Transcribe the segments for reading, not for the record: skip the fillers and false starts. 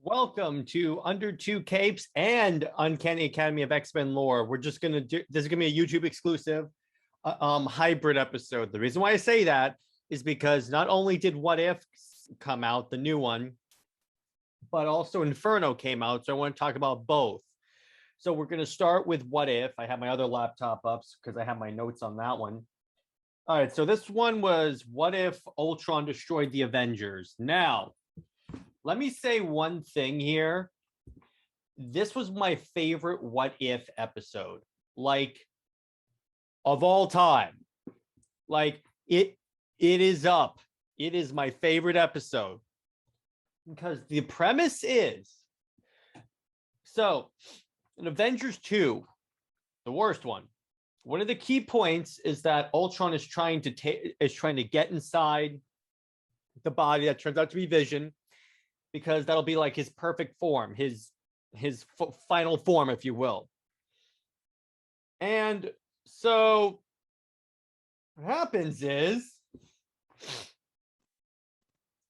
Welcome to Under Two Capes and Uncanny Academy of X-Men Lore. We're just gonna do this is gonna be a YouTube exclusive hybrid episode. The reason why I say that is because not only did What If come out, the new one, but also Inferno came out. So I want to talk about both. So we're gonna start with What If. I have my other laptop up because I have my notes on that one. All right, so this one was What If Ultron destroyed the Avengers. Now, let me say one thing here. This was my favorite What If episode, like of all time. Like it is up. It is my favorite episode because the premise is so in Avengers 2, the worst one of the key points is that Ultron is trying to get inside the body that turns out to be Vision, because that'll be like his perfect form, his final form, if you will. And so what happens is,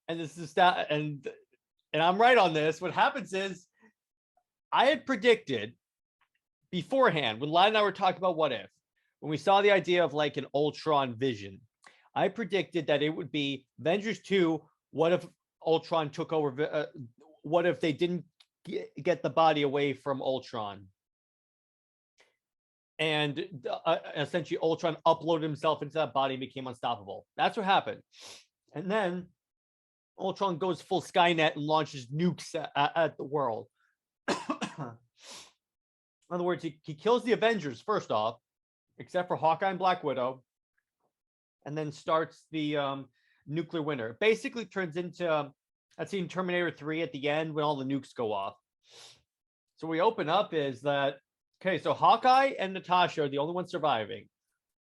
and this is that, and I'm right on this. What happens is, I had predicted beforehand when Lyle and I were talking about What If, when we saw the idea of like an Ultron Vision, I predicted that it would be Avengers 2. What if Ultron took over? What if they didn't get the body away from Ultron? And essentially, Ultron uploaded himself into that body and became unstoppable. That's what happened. And then Ultron goes full Skynet and launches nukes at the world. In other words, he kills the Avengers first off, except for Hawkeye and Black Widow, and then starts the nuclear winter. Basically turns into that scene Terminator 3 at the end when all the nukes go off. So we open up is that, okay, so Hawkeye and Natasha are the only ones surviving.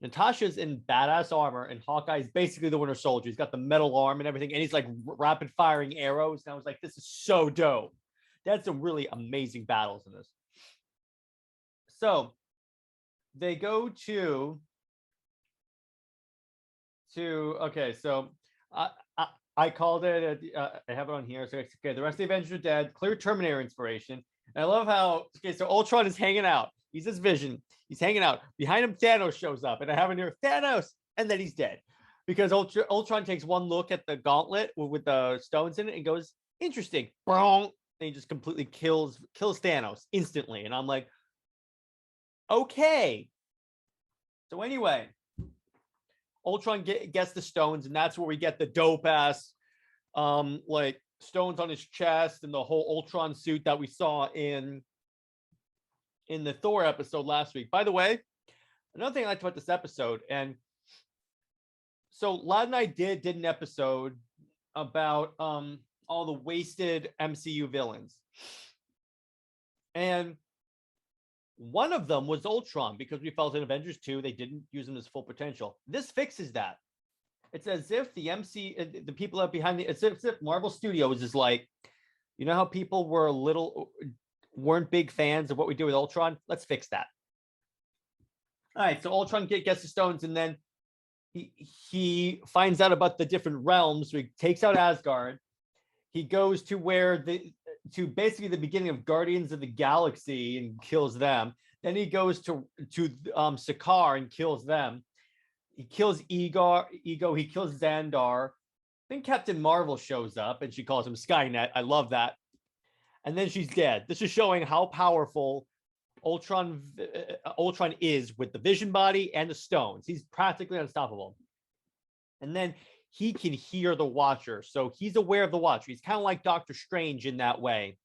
Natasha's in badass armor, and Hawkeye's basically the Winter Soldier. He's got the metal arm and everything, and he's like rapid firing arrows. And I was like, this is so dope. They had some really amazing battles in this. So they go to okay, so I called it. I have it on here. So okay, the rest of the Avengers are dead. Clear Terminator inspiration. And I love how so Ultron is hanging out. He's his Vision. He's hanging out. Behind him, Thanos shows up, and I have in here Thanos, and then he's dead because Ultron takes one look at the gauntlet with the stones in it and goes, "Interesting." And he just completely kills Thanos instantly, and I'm like, okay. So anyway, Ultron gets the stones, and that's where we get the dope ass like stones on his chest and the whole Ultron suit that we saw in the Thor episode last week. By the way, another thing I liked about this episode, and so Lad and I did an episode about all the wasted MCU villains, and one of them was Ultron, because we felt in Avengers 2 they didn't use him to his full potential. This fixes that. It's as if the people up behind it's as if Marvel Studios is like, you know how people weren't big fans of what we do with Ultron? Let's fix that. All right, so Ultron gets the stones, and then he finds out about the different realms. So he takes out Asgard. He goes to basically the beginning of Guardians of the Galaxy and kills them. Then he goes to Sakaar and kills them. He kills Ego. He kills Xandar. Then Captain Marvel shows up and she calls him Skynet. I love that. And then she's dead. This is showing how powerful Ultron is with the Vision body and the stones. He's practically unstoppable. And then he can hear the Watcher, so he's aware of the Watcher. He's kind of like Doctor Strange in that way,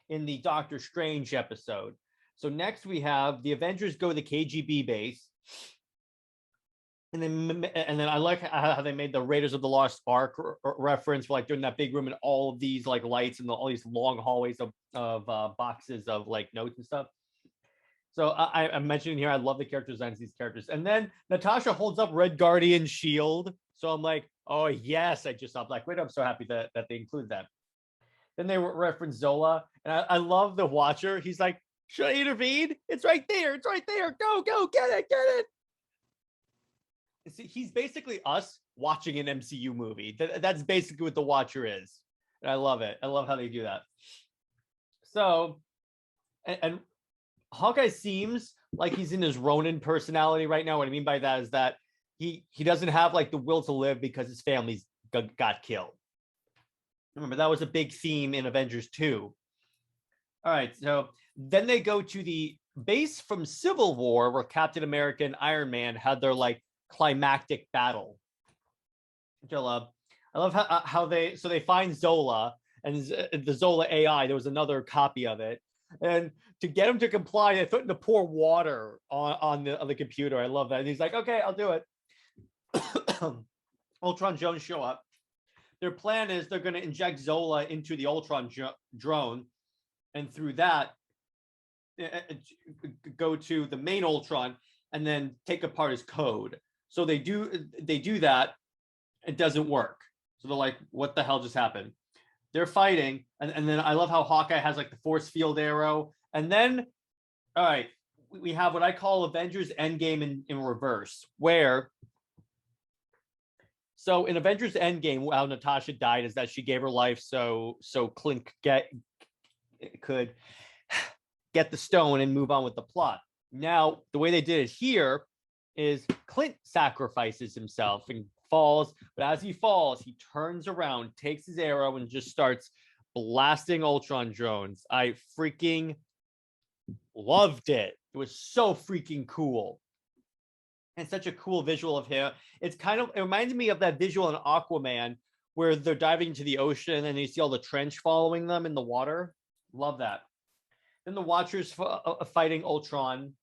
in the Doctor Strange episode. So next we have the Avengers go to the KGB base, and then I like how they made the Raiders of the Lost Ark reference for like doing that big room and all of these like lights and all these long hallways of boxes of like notes and stuff. So I'm mentioning here, I love the character designs of these characters. And then Natasha holds up Red Guardian's shield. So I'm like, oh, yes, I just saw Black Widow. I'm so happy that they include that. Then they reference Zola. And I love the Watcher. He's like, should I intervene? It's right there. It's right there. Go, get it. He's basically us watching an MCU movie. That's basically what the Watcher is. And I love it. I love how they do that. So, and Hawkeye seems like he's in his Ronin personality right now. What I mean by that is that he doesn't have like the will to live because his family's got killed. Remember, that was a big theme in Avengers 2. All right, so then they go to the base from Civil War where Captain America and Iron Man had their like climactic battle. Which I love. I love how they find Zola and the Zola AI. There was another copy of it, and to get him to comply, they threatened to pour water on the computer. I love that. And he's like, "Okay, I'll do it." Ultron Jones show up. Their plan is they're going to inject Zola into the Ultron drone, and through that, go to the main Ultron and then take apart his code. So they do that. It doesn't work. So they're like, what the hell just happened? They're fighting. And then I love how Hawkeye has like the force field arrow. And then, all right, we have what I call Avengers Endgame in reverse, where, so in Avengers Endgame, how Natasha died is that she gave her life so Clint could get the stone and move on with the plot. Now, the way they did it here is Clint sacrifices himself and falls, but as he falls, he turns around, takes his arrow, and just starts blasting Ultron drones. I freaking loved it. It was so freaking cool. And such a cool visual of him. It reminds me of that visual in Aquaman where they're diving into the ocean and you see all the trench following them in the water. Love that. Then the Watchers fighting Ultron,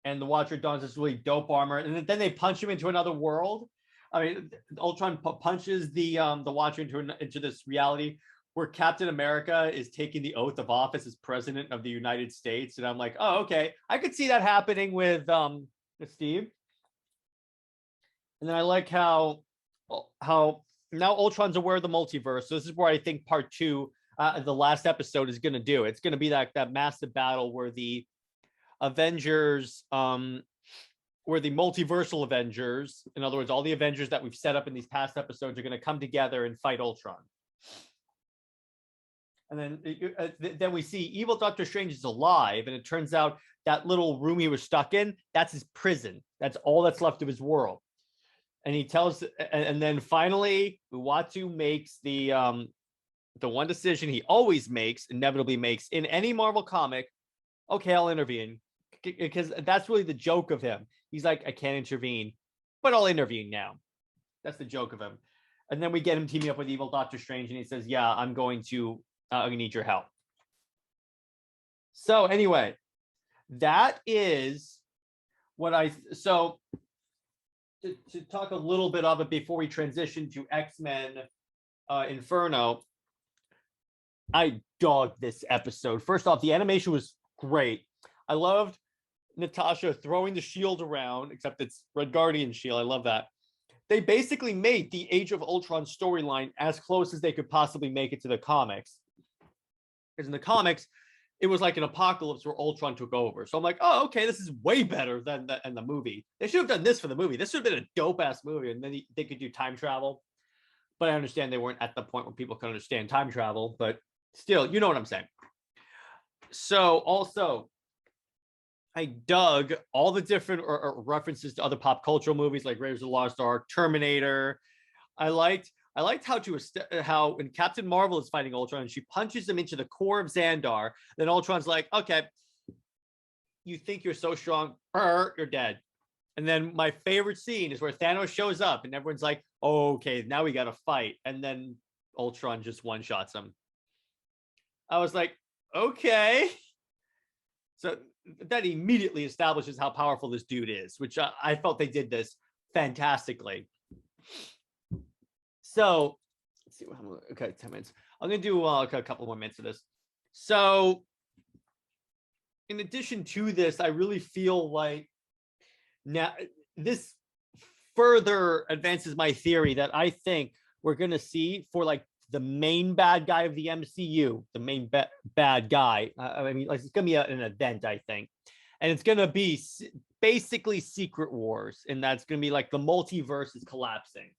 and the Watcher dons this really dope armor, and then they punch him into another world. I mean, Ultron punches the Watcher into this reality where Captain America is taking the oath of office as president of the United States, and I'm like, oh, okay, I could see that happening with Steve. And then I like how now Ultron's aware of the multiverse. So this is where I think part 2, the last episode, is going to do. It's going to be that massive battle where the Avengers, where the multiversal Avengers, in other words, all the Avengers that we've set up in these past episodes, are going to come together and fight Ultron. And then we see evil Doctor Strange is alive, and it turns out that little room he was stuck in, that's his prison. That's all that's left of his world. And he tells, and then finally, Uatu makes the one decision he always makes, inevitably makes in any Marvel comic. Okay, I'll intervene, because that's really the joke of him. He's like, I can't intervene, but I'll intervene now. That's the joke of him. And then we get him teaming up with evil Doctor Strange, and he says, yeah, I'm going to need your help. So anyway, that is what to talk a little bit of it before we transition to X-Men Inferno. I dogged this episode. First off, the animation was great. I loved Natasha throwing the shield around, except it's Red Guardian shield. I love that. They basically made the Age of Ultron storyline as close as they could possibly make it to the comics. Because in the comics, it was like an apocalypse where Ultron took over. So I'm like, oh, okay, this is way better than the movie. They should have done this for the movie. This should have been a dope-ass movie, and then they could do time travel. But I understand they weren't at the point where people can understand time travel, but still, you know what I'm saying. So also, I dug all the different references to other pop cultural movies like Raiders of the Lost Ark, Terminator. I liked how when Captain Marvel is fighting Ultron, she punches him into the core of Xandar. Then Ultron's like, okay, you think you're so strong, you're dead. And then my favorite scene is where Thanos shows up and everyone's like, oh, okay, now we got to fight. And then Ultron just one-shots him. I was like, okay. So that immediately establishes how powerful this dude is, which I felt they did this fantastically. So let's see. Okay, 10 minutes. I'm going to do a couple more minutes of this. So in addition to this, I really feel like now this further advances my theory that I think we're going to see for like the main bad guy of the MCU, the main bad guy. I mean, like, it's going to be an event, I think. And it's going to be basically Secret Wars. And that's going to be like the multiverse is collapsing.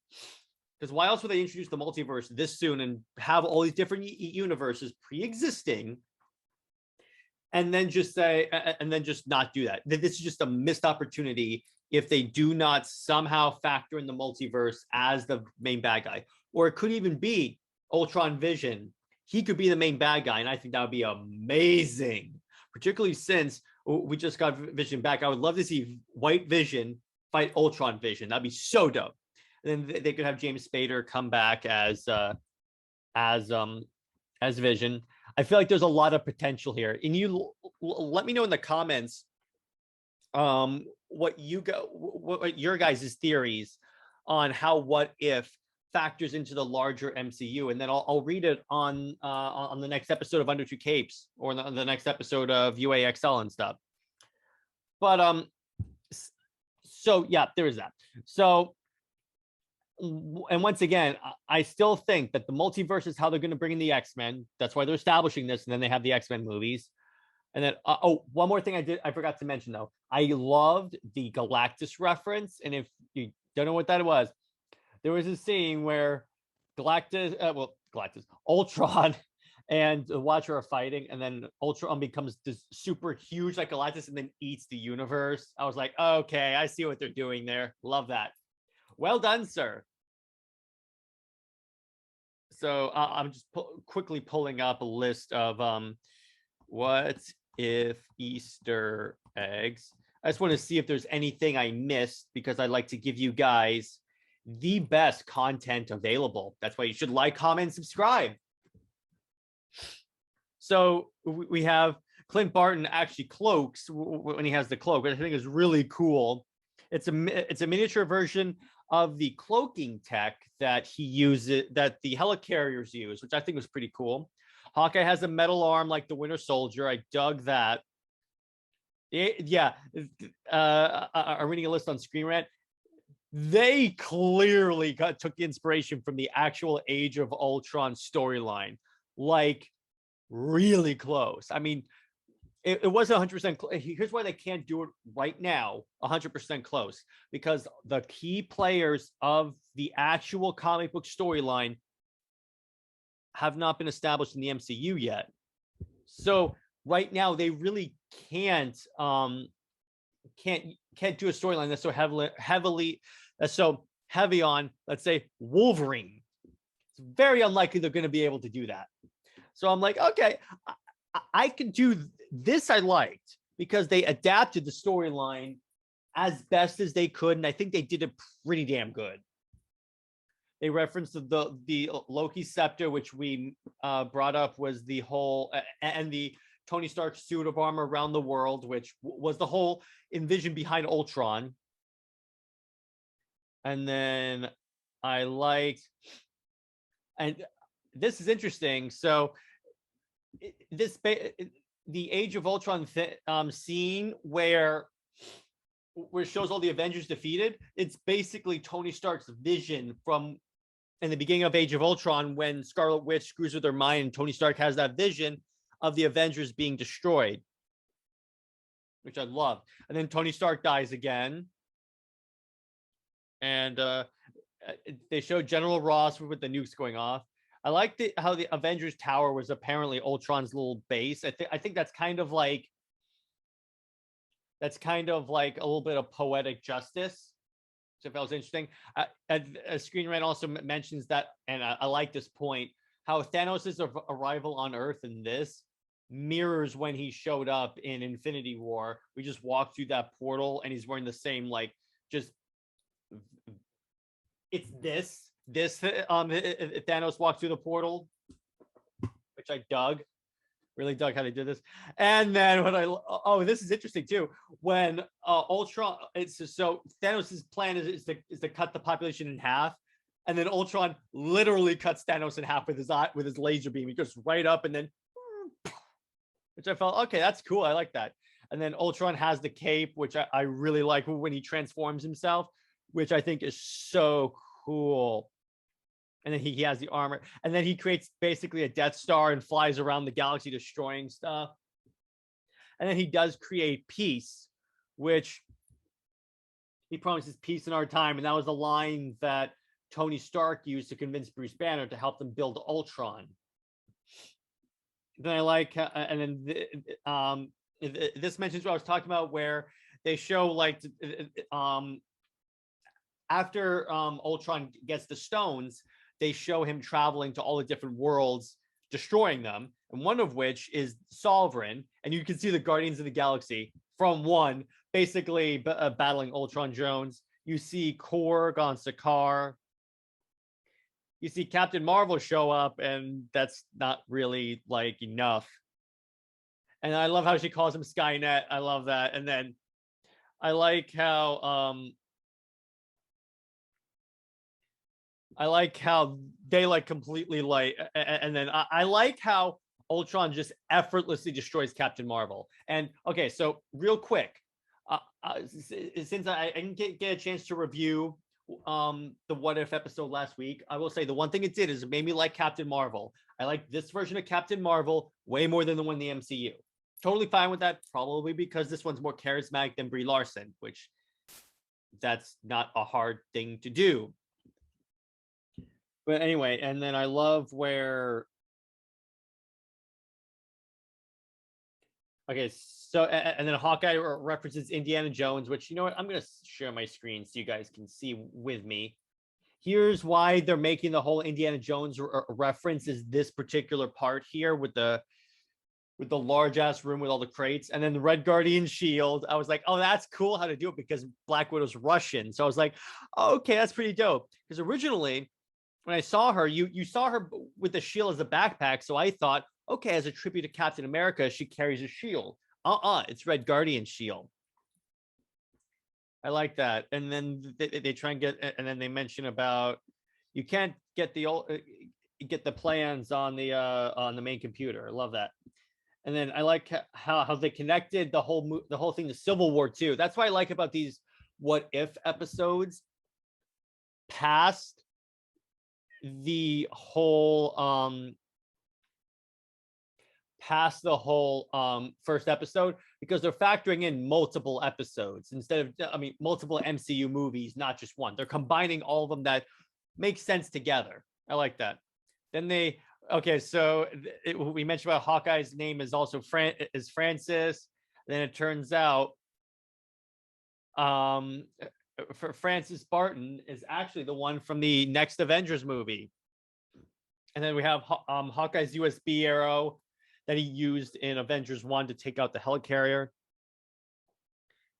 Because why else would they introduce the multiverse this soon and have all these different universes pre-existing, and then just not do that? This is just a missed opportunity if they do not somehow factor in the multiverse as the main bad guy. Or it could even be Ultron Vision. He could be the main bad guy, and I think that would be amazing, particularly since we just got Vision back. I would love to see White Vision fight Ultron Vision. That'd be so dope. And then they could have James Spader come back as Vision. I feel like there's a lot of potential here. And you let me know in the comments what your guys' theories on how What If factors into the larger MCU, and then I'll read it on the next episode of Under Two Capes, or on the next episode of UAXL and stuff. But so yeah, there is that. So, and once again, I still think that the multiverse is how they're going to bring in the X-Men. That's why they're establishing this, and then they have the X-Men movies. And then, one more thing I forgot to mention, though. I loved the Galactus reference, and if you don't know what that was, there was a scene where Ultron and the Watcher are fighting, and then Ultron becomes this super huge like Galactus and then eats the universe. I was like, okay, I see what they're doing there. Love that. Well done, sir. So I'm just quickly pulling up a list of what if Easter eggs. I just want to see if there's anything I missed, because I'd like to give you guys the best content available. That's why you should like, comment, subscribe. So we have Clint Barton actually cloaks when he has the cloak, which I think is really cool. It's a miniature version of the cloaking tech that he uses, that the helicarriers use, which I think was pretty cool. Hawkeye has a metal arm like the Winter Soldier. I dug that. Yeah, I'm reading a list on Screen Rant. They clearly took inspiration from the actual Age of Ultron storyline, like really close. I mean, it wasn't 100%. Here's why they can't do it right now 100% close, because the key players of the actual comic book storyline have not been established in the MCU yet. So right now they really can't do a storyline that's so heavy on, let's say, Wolverine. It's very unlikely they're going to be able to do that. So I'm like, okay, I can do this. I liked, because they adapted the storyline as best as they could, and I think they did it pretty damn good. They referenced the Loki scepter, which we brought up was the whole, and the Tony Stark suit of armor around the world, which was the whole envision behind Ultron. And then I liked, and this is interesting. So the Age of Ultron scene where it shows all the Avengers defeated, it's basically Tony Stark's vision from in the beginning of Age of Ultron, when Scarlet Witch screws with her mind and Tony Stark has that vision of the Avengers being destroyed, which I love. And then Tony Stark dies again. And they showed General Ross with the nukes going off. I like how the Avengers Tower was apparently Ultron's little base. I think that's kind of like a little bit of poetic justice. So if that was interesting. Screen Rant also mentions that, and I like this point, how Thanos' arrival on Earth in this mirrors when he showed up in Infinity War. We just walked through that portal and he's wearing the same, like, just, it's this Thanos walked through the portal, which I really dug how they did this. And then this is interesting too, when Ultron, so Thanos' plan is to cut the population in half, and then Ultron literally cuts Thanos in half with his laser beam. He goes right up, and then, which I felt, okay, that's cool, I like that. And then Ultron has the cape, which I really like when he transforms himself, which I think is so cool. And then he has the armor, and then he creates basically a Death Star and flies around the galaxy destroying stuff. And then he does create peace, which he promises peace in our time. And that was the line that Tony Stark used to convince Bruce Banner to help them build Ultron. Then I like, and then this mentions what I was talking about, where they show like after Ultron gets the stones, they show him traveling to all the different worlds, destroying them, and one of which is Sovereign, and you can see the Guardians of the Galaxy from one basically battling Ultron Jones. You see Korg on Sakaar. You see Captain Marvel show up, and that's not really like enough. And I love how she calls him Skynet. I love that. And then I like how they like completely like, and then I like how Ultron just effortlessly destroys Captain Marvel. And okay, so real quick, since I didn't get a chance to review the What If episode last week, I will say the one thing it did is it made me like Captain Marvel. I like this version of Captain Marvel way more than the one in the MCU. Totally fine with that, probably because this one's more charismatic than Brie Larson, which that's not a hard thing to do. But anyway, and then I love where, okay, so and then Hawkeye references Indiana Jones, which, you know what, I'm gonna share my screen so you guys can see with me. Here's why they're making the whole Indiana Jones reference, is this particular part here with the large ass room with all the crates, and then the Red Guardian shield. I was like, oh, that's cool how to do it, because Black Widow's Russian. So I was like, oh, okay, that's pretty dope. Because originally, when I saw her, you saw her with the shield as a backpack. So I thought, okay, as a tribute to Captain America, she carries a shield. It's Red Guardian shield. I like that. And then they try and get, and then they mention about you can't get the plans on the main computer. I love that. And then I like how they connected the whole thing to Civil War too. That's what I like about these What If episodes, past the whole first episode, because they're factoring in multiple episodes instead of, multiple MCU movies, not just one. They're combining all of them that make sense together. I like that. Then so we mentioned about Hawkeye's name is also Francis. Then it turns out for Francis Barton is actually the one from the next Avengers movie. And then we have Hawkeye's USB arrow that he used in Avengers 1 to take out the helicarrier.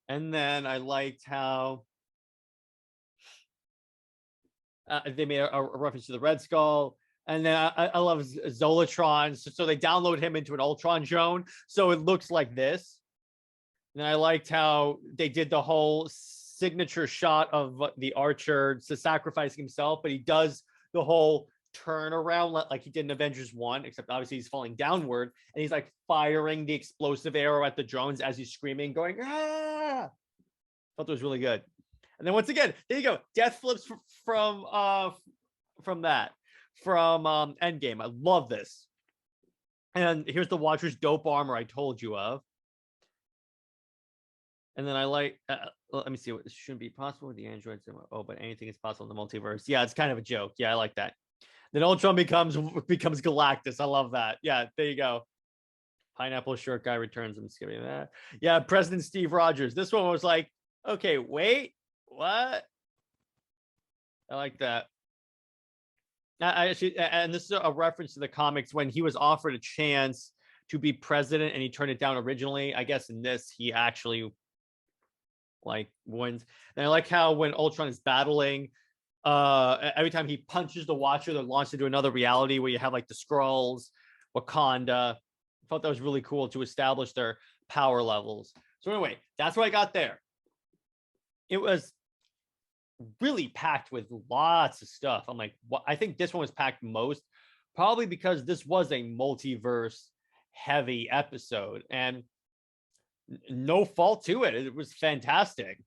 And then I liked how they made a reference to the Red Skull. And then I love Zolatron. So they download him into an Ultron drone, so it looks like this. And I liked how they did the whole signature shot of the Archer sacrificing himself, but he does the whole turn around like he did in Avengers 1, except obviously he's falling downward, and he's like firing the explosive arrow at the drones as he's screaming, going, ah! Thought that was really good. And then once again, there you go. Death flips from Endgame. I love this. And here's the Watcher's dope armor I told you of. And then I like, let me see, what this shouldn't be possible with the androids. Oh, but anything is possible in the multiverse. Yeah, it's kind of a joke. Yeah, I like that. Then Ultron becomes Galactus. I love that. Yeah, there you go. Pineapple shirt guy returns. I'm skipping that. Yeah, President Steve Rogers. This one was like, okay, wait, what? I like that. I actually, and this is a reference to the comics when he was offered a chance to be president and he turned it down originally. I guess in this, he actually wins. And I like how when Ultron is battling, every time he punches the Watcher, they're launched into another reality where you have like the Skrulls, Wakanda. I thought that was really cool to establish their power levels. So anyway, that's what I got there. It was really packed with lots of stuff. I'm like, I think this one was packed most, probably because this was a multiverse heavy episode, and no fault to it. It was fantastic.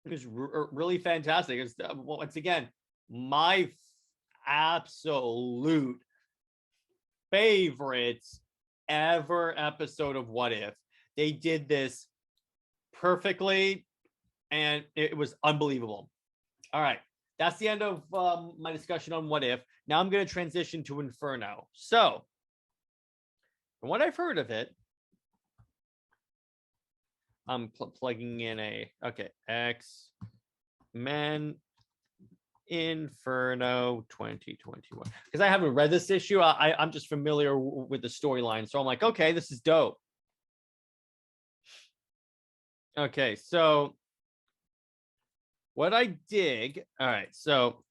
It was really fantastic. It's once again my absolute favorite ever episode of What If. They did this perfectly, and it was unbelievable. All right. That's the end of my discussion on What If. Now I'm going to transition to Inferno. So, from what I've heard of it, I'm plugging in X-Men Inferno 2021. Because I haven't read this issue. I'm just familiar with the storyline. So I'm like, okay, this is dope. Okay, so what I dig, all right, so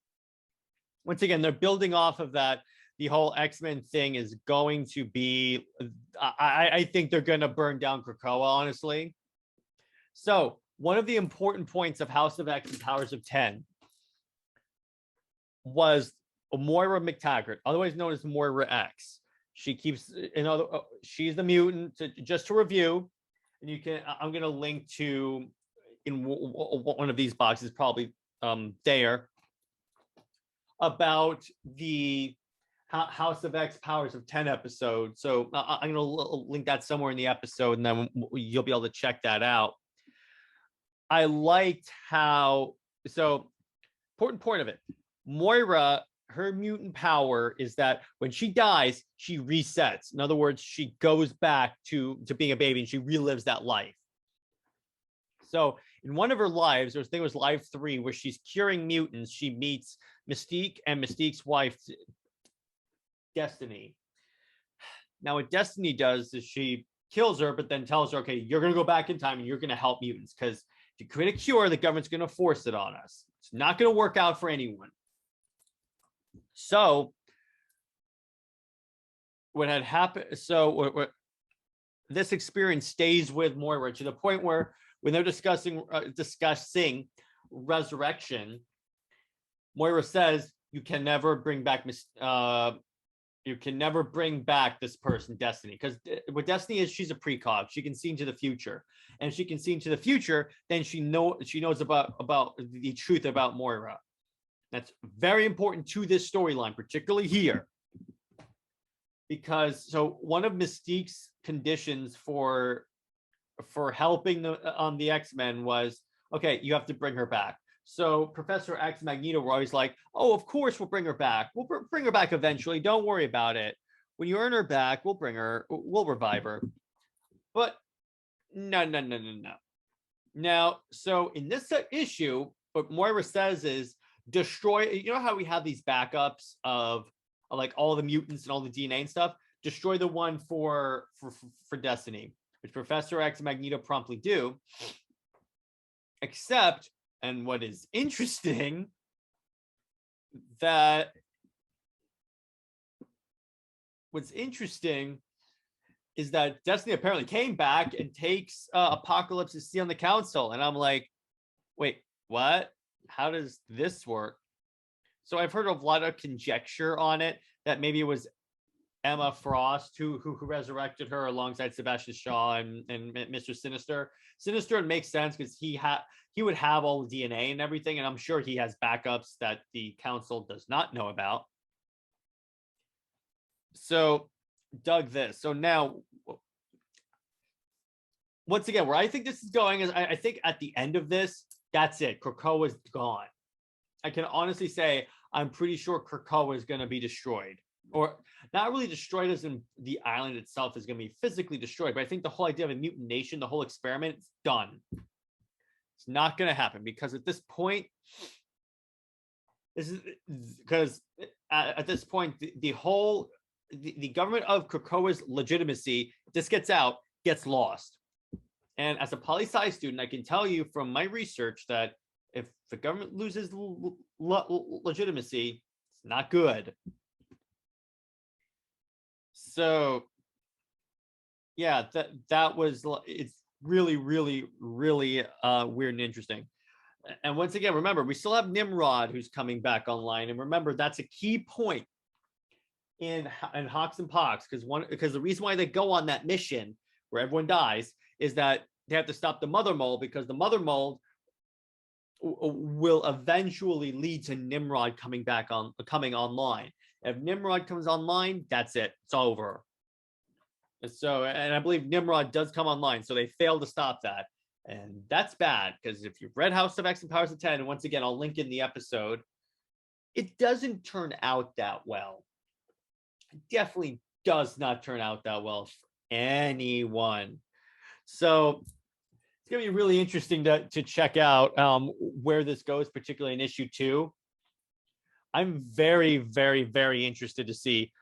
once again, they're building off of that. The whole X-Men thing is going to be, I think they're going to burn down Krakoa, honestly. So one of the important points of House of X and Powers of 10 was Moira McTaggart, otherwise known as Moira X. She keeps, she's the mutant. Just to review, and I'm going to link to in one of these boxes, probably there, about the House of X Powers of 10 episode. So I'm going to link that somewhere in the episode, and then you'll be able to check that out. I liked how, so important point of it, Moira, her mutant power is that when she dies, she resets. In other words, she goes back to being a baby and she relives that life. So in one of her lives, I think it was live 3, where she's curing mutants, she meets Mystique and Mystique's wife, Destiny. Now what Destiny does is she kills her, but then tells her, okay, you're going to go back in time and you're going to help mutants, because if you create a cure, the government's going to force it on us. It's not going to work out for anyone. So what had happened, so this experience stays with Moira to the point where when they're discussing resurrection, Moira says, you can never bring back this person, Destiny, because what Destiny is, she's a precog. She can see into the future, and if she can see into the future, then she knows about the truth about Moira. That's very important to this storyline, particularly here, because so one of Mystique's conditions for helping the X-Men was, okay, you have to bring her back. So Professor X, Magneto were always like, oh, of course we'll bring her back. We'll bring her back eventually. Don't worry about it. When you earn her back, we'll revive her. But no. Now, so in this issue, what Moira says is destroy, you know how we have these backups of like all the mutants and all the DNA and stuff? Destroy the one for Destiny, which Professor X and Magneto promptly do. Except, and what is interesting, is that Destiny apparently came back and takes Apocalypse's seat on the council. And I'm like, wait, what? How does this work? So I've heard of a lot of conjecture on it, that maybe it was Emma Frost who resurrected her alongside Sebastian Shaw and Mr. Sinister. Sinister, it makes sense because he would have all the DNA and everything, and I'm sure he has backups that the council does not know about. So dug this. So now, once again, where I think this is going is I think at the end of this, that's it. Krakoa is gone. I can honestly say I'm pretty sure Krakoa is going to be destroyed. Or not really destroyed as in the island itself is going to be physically destroyed, but I think the whole idea of a mutant nation, the whole experiment, is done. It's not going to happen, because at this point, the government of Krakoa's legitimacy, if this gets out, gets lost. And as a poli-sci student, I can tell you from my research that if the government loses legitimacy, it's not good. So, yeah, that was, it's really, really, really weird and interesting. And once again, remember, we still have Nimrod who's coming back online. And remember, that's a key point in Hawks and Pox, because the reason why they go on that mission where everyone dies is that they have to stop the mother mold, because the mother mold will eventually lead to Nimrod coming online. If Nimrod comes online, that's it. It's over. So, and I believe Nimrod does come online, so they fail to stop that. And that's bad, because if you've read House of X and Powers of 10, and once again, I'll link in the episode, it doesn't turn out that well. It definitely does not turn out that well for anyone. So it's going to be really interesting to check out where this goes, particularly in issue 2. I'm very, very, very interested to see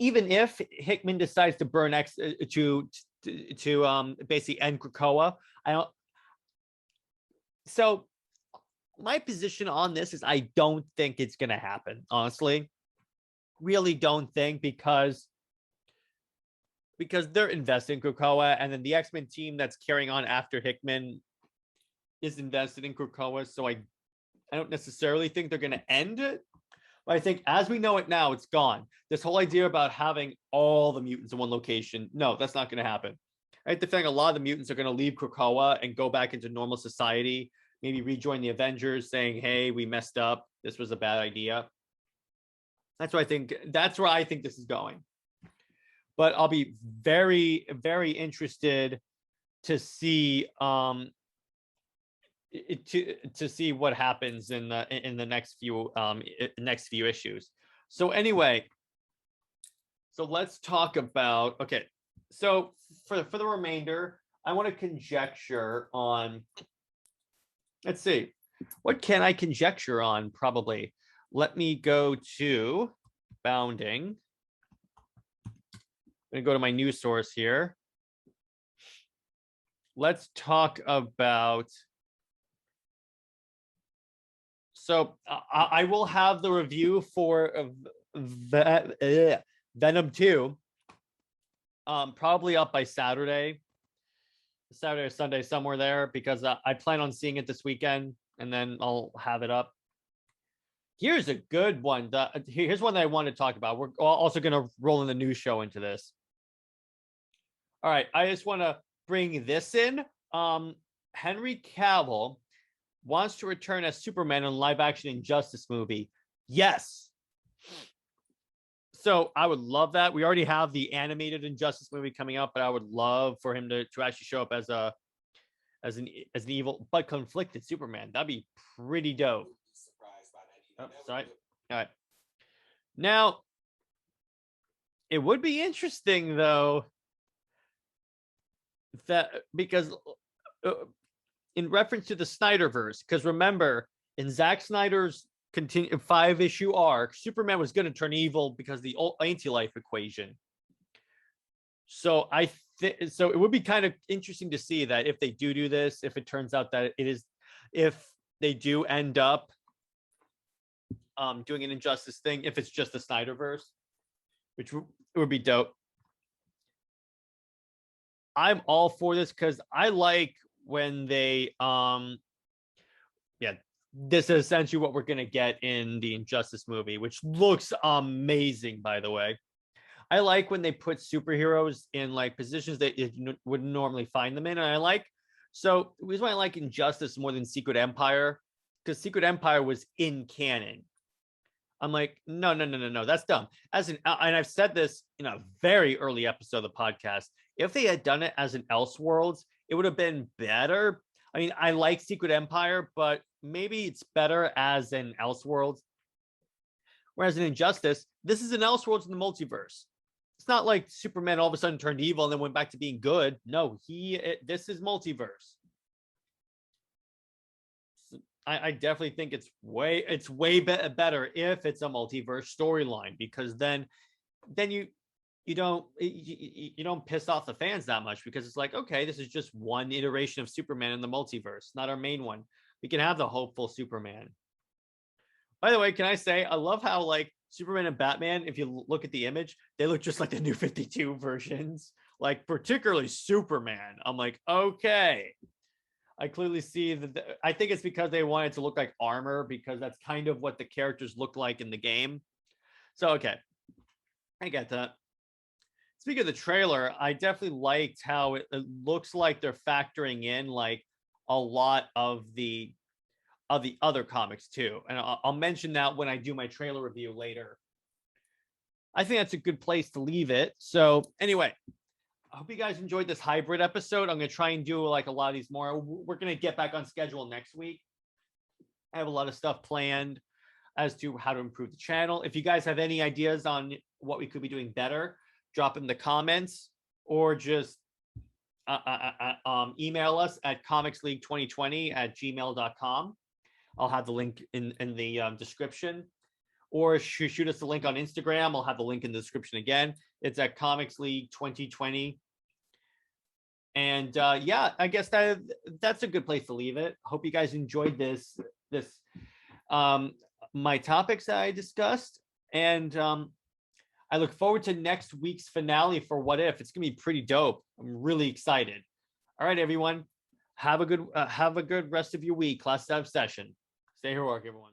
even if Hickman decides to burn X to basically end Krakoa. I don't. So my position on this is I don't think it's going to happen. Honestly, really don't think, because they're invested in Krakoa, and then the X-Men team that's carrying on after Hickman is invested in Krakoa. So I don't necessarily think they're going to end it. But I think as we know it now, it's gone. This whole idea about having all the mutants in one location, no, that's not going to happen. I think a lot of the mutants are going to leave Krakoa and go back into normal society, maybe rejoin the Avengers, saying, hey, we messed up. This was a bad idea. That's where I think this is going. But I'll be very, very interested to see to see what happens in the next few issues. So anyway, so let's talk about, okay, so for the remainder, I want to conjecture on, let's see, what can I conjecture on? Probably, let me go to Bounding. I'm going to go to my news source here. Let's talk about, so I will have the review for Venom 2 probably up by Saturday or Sunday, somewhere there, because I plan on seeing it this weekend, and then I'll have it up. Here's a good one. Here's one that I want to talk about. We're also going to roll in the news show into this. All right, I just want to bring this in. Henry Cavill wants to return as Superman in live-action Injustice movie. Yes. So I would love that. We already have the animated Injustice movie coming up, but I would love for him to actually show up as an evil but conflicted Superman. That'd be pretty dope. Oh, sorry. All right. Now, it would be interesting though, that because in reference to the Snyderverse, because remember, in Zack Snyder's 5-issue arc, Superman was going to turn evil because the anti-life equation. So so it would be kind of interesting to see that if they do this, if it turns out that it is, if they do end up doing an Injustice thing, if it's just the Snyderverse, which would be dope. I'm all for this because I like when they this is essentially what we're going to get in the Injustice movie, which looks amazing, by the way. I like when they put superheroes in like positions that you wouldn't normally find them in. And so the reason why I like Injustice more than Secret Empire, because Secret Empire was in canon. I'm like, no, that's dumb. And I've said this in a very early episode of the podcast. If they had done it as an Elseworlds, it would have been better. I mean, I like Secret Empire, but maybe it's better as an Elseworlds. Whereas in Injustice, this is an Elseworlds in the multiverse. It's not like Superman all of a sudden turned evil and then went back to being good. No, this is multiverse. I definitely think it's way better if it's a multiverse storyline, because then you don't piss off the fans that much, because it's like, okay, this is just one iteration of Superman in the multiverse, not our main one. We can have the hopeful Superman. By the way, can I say, I love how like Superman and Batman, if you look at the image, they look just like the New 52 versions, like particularly Superman. I'm like, okay. I clearly see that. I think it's because they wanted to look like armor, because that's kind of what the characters look like in the game. So, okay. I get that. Speaking of the trailer, I definitely liked how it looks like they're factoring in like a lot of the other comics too. And I'll mention that when I do my trailer review later. I think that's a good place to leave it. So anyway, I hope you guys enjoyed this hybrid episode. I'm going to try and do like a lot of these more. We're going to get back on schedule next week. I have a lot of stuff planned as to how to improve the channel. If you guys have any ideas on what we could be doing better, drop in the comments or just email us at comicsleague2020@gmail.com. I'll have the link in the description, or shoot us the link on Instagram. I'll have the link in the description again. It's at Comics League 2020. And yeah, I guess that's a good place to leave it. Hope you guys enjoyed this my topics that I discussed, and I look forward to next week's finale for What If. It's gonna be pretty dope. I'm really excited. All right, everyone, have a good rest of your week. Class 7 session. Stay heroic, everyone.